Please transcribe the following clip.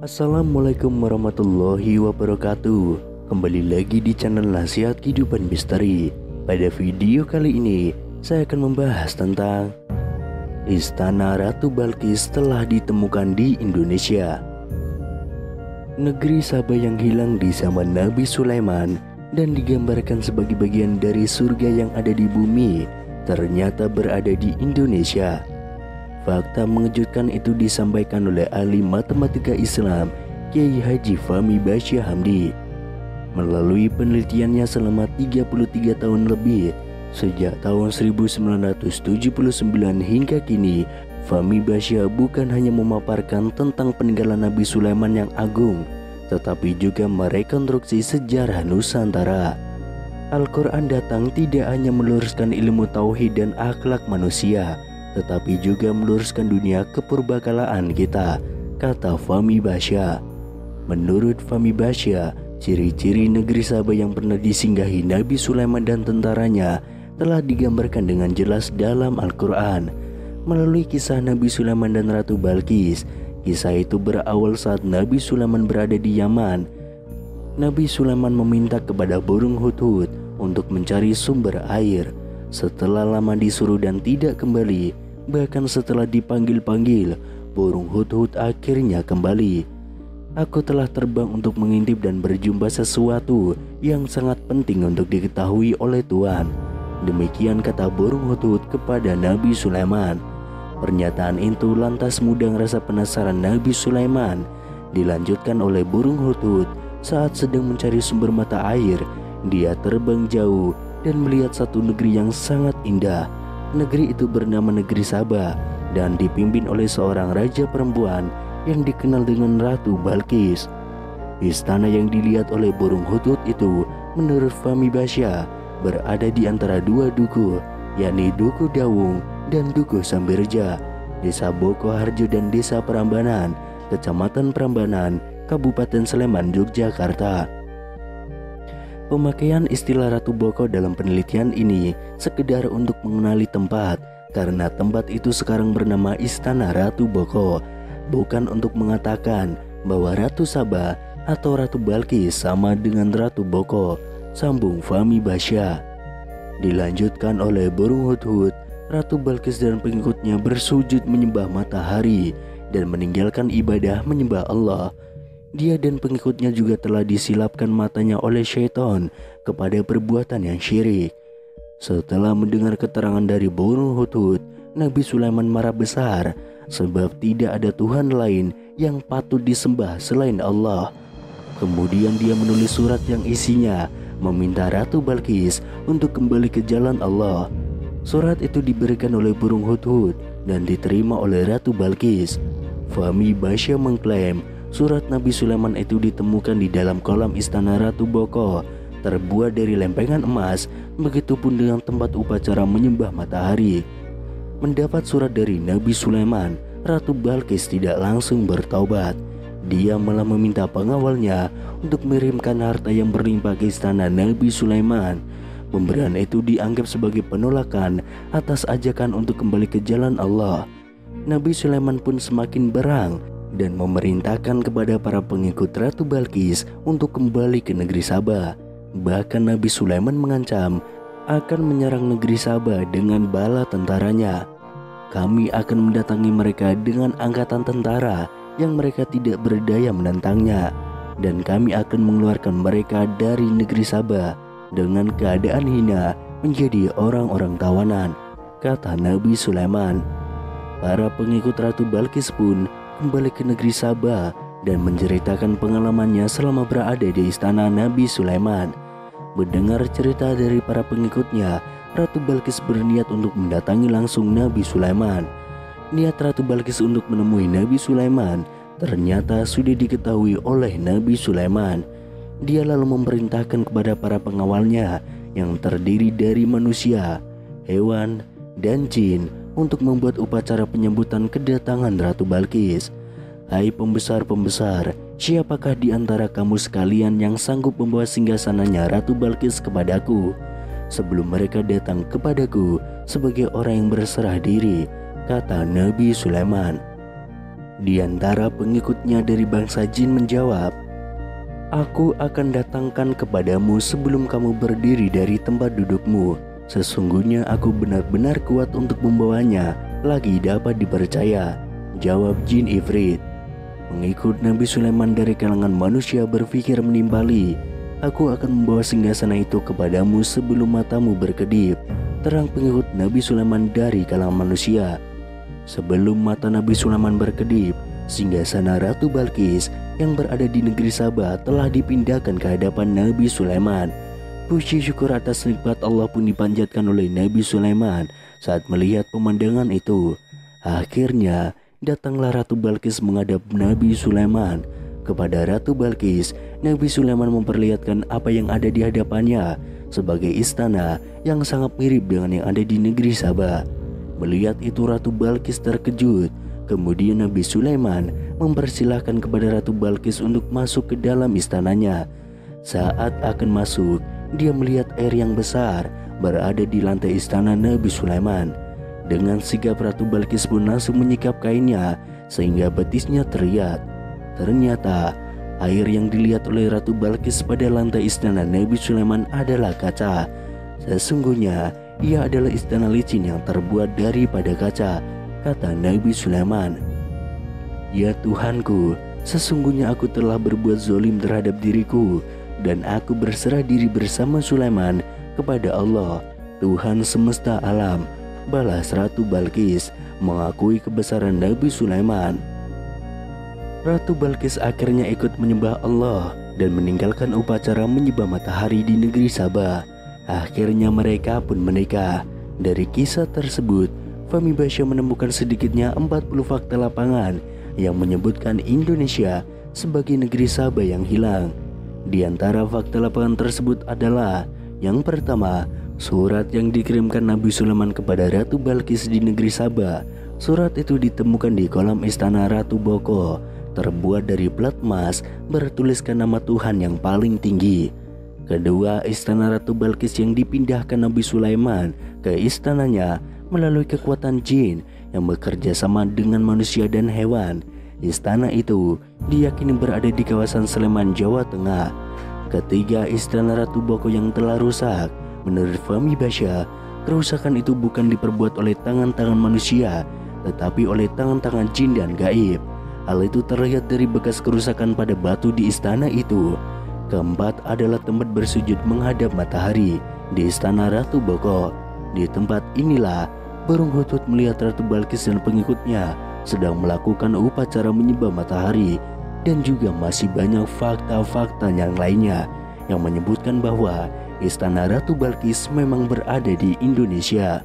Assalamualaikum warahmatullahi wabarakatuh. Kembali lagi di channel Nasihat Kehidupan Misteri. Pada video kali ini saya akan membahas tentang Istana Ratu Balqis telah ditemukan di Indonesia. Negeri Saba yang hilang di zaman Nabi Sulaiman dan digambarkan sebagai bagian dari surga yang ada di bumi ternyata berada di Indonesia. Fakta mengejutkan itu disampaikan oleh ahli matematika Islam Kiai Haji Fahmi Basyah Hamdi. Melalui penelitiannya selama 33 tahun lebih, sejak tahun 1979 hingga kini, Fahmi Basyah bukan hanya memaparkan tentang peninggalan Nabi Sulaiman yang agung, tetapi juga merekonstruksi sejarah Nusantara. Al-Quran datang tidak hanya meluruskan ilmu tauhid dan akhlak manusia, tetapi juga meluruskan dunia kepurbakalaan kita, kata Fahmi Basyah. Menurut Fahmi Basyah, ciri-ciri negeri Saba yang pernah disinggahi Nabi Sulaiman dan tentaranya telah digambarkan dengan jelas dalam Al-Quran. Melalui kisah Nabi Sulaiman dan Ratu Balqis, kisah itu berawal saat Nabi Sulaiman berada di Yaman. Nabi Sulaiman meminta kepada burung hudhud untuk mencari sumber air. Setelah lama disuruh dan tidak kembali, bahkan setelah dipanggil-panggil, burung hudhud akhirnya kembali. Aku telah terbang untuk mengintip dan berjumpa sesuatu yang sangat penting untuk diketahui oleh Tuhan. Demikian kata burung hudhud kepada Nabi Sulaiman. Pernyataan itu lantas mengundang rasa penasaran Nabi Sulaiman. Dilanjutkan oleh burung hudhud saat sedang mencari sumber mata air. Dia terbang jauh dan melihat satu negeri yang sangat indah. Negeri itu bernama Negeri Saba dan dipimpin oleh seorang raja perempuan yang dikenal dengan Ratu Balqis. Istana yang dilihat oleh burung hudhud itu menurut Fahmi Basyah berada di antara dua duku, yakni Duku Dawung dan Duku Sambirja, Desa Boko Harjo dan Desa Prambanan, Kecamatan Prambanan, Kabupaten Sleman, Yogyakarta. Pemakaian istilah Ratu Boko dalam penelitian ini sekedar untuk mengenali tempat, karena tempat itu sekarang bernama Istana Ratu Boko, bukan untuk mengatakan bahwa Ratu Saba atau Ratu Balqis sama dengan Ratu Boko, sambung Fahmi Basyah. Dilanjutkan oleh burung hudhud, Ratu Balqis dan pengikutnya bersujud menyembah matahari dan meninggalkan ibadah menyembah Allah. Dia dan pengikutnya juga telah disilapkan matanya oleh syaitan kepada perbuatan yang syirik. Setelah mendengar keterangan dari burung hudhud, Nabi Sulaiman marah besar sebab tidak ada Tuhan lain yang patut disembah selain Allah. Kemudian dia menulis surat yang isinya meminta Ratu Balqis untuk kembali ke jalan Allah. Surat itu diberikan oleh burung hudhud dan diterima oleh Ratu Balqis. Fahmi Basyah mengklaim surat Nabi Sulaiman itu ditemukan di dalam kolam istana Ratu Boko, terbuat dari lempengan emas, begitupun dengan tempat upacara menyembah matahari. Mendapat surat dari Nabi Sulaiman, Ratu Balqis tidak langsung bertaubat. Dia malah meminta pengawalnya untuk mengirimkan harta yang berlimpah ke istana Nabi Sulaiman. Pemberian itu dianggap sebagai penolakan atas ajakan untuk kembali ke jalan Allah. Nabi Sulaiman pun semakin berang dan memerintahkan kepada para pengikut Ratu Balqis untuk kembali ke negeri Saba. Bahkan Nabi Sulaiman mengancam akan menyerang negeri Saba dengan bala tentaranya. Kami akan mendatangi mereka dengan angkatan tentara yang mereka tidak berdaya menentangnya, dan kami akan mengeluarkan mereka dari negeri Saba dengan keadaan hina menjadi orang-orang tawanan, kata Nabi Sulaiman. Para pengikut Ratu Balqis pun kembali ke negeri Saba dan menceritakan pengalamannya selama berada di istana Nabi Sulaiman. Mendengar cerita dari para pengikutnya, Ratu Balqis berniat untuk mendatangi langsung Nabi Sulaiman. Niat Ratu Balqis untuk menemui Nabi Sulaiman ternyata sudah diketahui oleh Nabi Sulaiman. Dia lalu memerintahkan kepada para pengawalnya yang terdiri dari manusia, hewan, dan jin untuk membuat upacara penyambutan kedatangan Ratu Balqis. Hai pembesar-pembesar, siapakah di antara kamu sekalian yang sanggup membawa singgasananya Ratu Balqis kepadaku sebelum mereka datang kepadaku sebagai orang yang berserah diri, kata Nabi Sulaiman. Di antara pengikutnya dari bangsa jin menjawab, "Aku akan datangkan kepadamu sebelum kamu berdiri dari tempat dudukmu. Sesungguhnya aku benar-benar kuat untuk membawanya, lagi dapat dipercaya," jawab jin ifrit. Pengikut Nabi Sulaiman dari kalangan manusia berpikir menimpali, "Aku akan membawa singgasana itu kepadamu sebelum matamu berkedip," terang pengikut Nabi Sulaiman dari kalangan manusia. Sebelum mata Nabi Sulaiman berkedip, singgasana Ratu Balqis yang berada di negeri Sabah telah dipindahkan ke hadapan Nabi Sulaiman. Puji syukur atas nikmat Allah pun dipanjatkan oleh Nabi Sulaiman saat melihat pemandangan itu. Akhirnya datanglah Ratu Balqis menghadap Nabi Sulaiman. Kepada Ratu Balqis, Nabi Sulaiman memperlihatkan apa yang ada di hadapannya sebagai istana yang sangat mirip dengan yang ada di negeri Sabah. Melihat itu Ratu Balqis terkejut. Kemudian Nabi Sulaiman mempersilahkan kepada Ratu Balqis untuk masuk ke dalam istananya. Saat akan masuk, dia melihat air yang besar berada di lantai istana Nabi Sulaiman. Dengan sigap Ratu Balqis pun langsung menyikap kainnya sehingga betisnya terlihat. Ternyata air yang dilihat oleh Ratu Balqis pada lantai istana Nabi Sulaiman adalah kaca. Sesungguhnya ia adalah istana licin yang terbuat daripada kaca, kata Nabi Sulaiman. "Ya Tuhanku, sesungguhnya aku telah berbuat zalim terhadap diriku, dan aku berserah diri bersama Sulaiman kepada Allah, Tuhan semesta alam," balas Ratu Balqis mengakui kebesaran Nabi Sulaiman. Ratu Balqis akhirnya ikut menyembah Allah dan meninggalkan upacara menyembah matahari di negeri Sabah. Akhirnya mereka pun menikah. Dari kisah tersebut, Fahmi Basya menemukan sedikitnya 40 fakta lapangan yang menyebutkan Indonesia sebagai negeri Sabah yang hilang. Di antara fakta lapangan tersebut adalah, yang pertama, surat yang dikirimkan Nabi Sulaiman kepada Ratu Balqis di negeri Sabah. Surat itu ditemukan di kolam istana Ratu Boko, terbuat dari plat emas bertuliskan nama Tuhan yang paling tinggi. Kedua, istana Ratu Balqis yang dipindahkan Nabi Sulaiman ke istananya melalui kekuatan jin yang bekerja sama dengan manusia dan hewan. Istana itu diyakini berada di kawasan Sleman, Jawa Tengah. Ketiga, istana Ratu Boko yang telah rusak. Menurut Fahmi Basya, kerusakan itu bukan diperbuat oleh tangan-tangan manusia, tetapi oleh tangan-tangan jin dan gaib. Hal itu terlihat dari bekas kerusakan pada batu di istana itu. Keempat adalah tempat bersujud menghadap matahari di istana Ratu Boko. Di tempat inilah Burung Hutut melihat Ratu Balqis dan pengikutnya sedang melakukan upacara menyembah matahari, dan juga masih banyak fakta-fakta yang lainnya yang menyebutkan bahwa istana Ratu Balqis memang berada di Indonesia.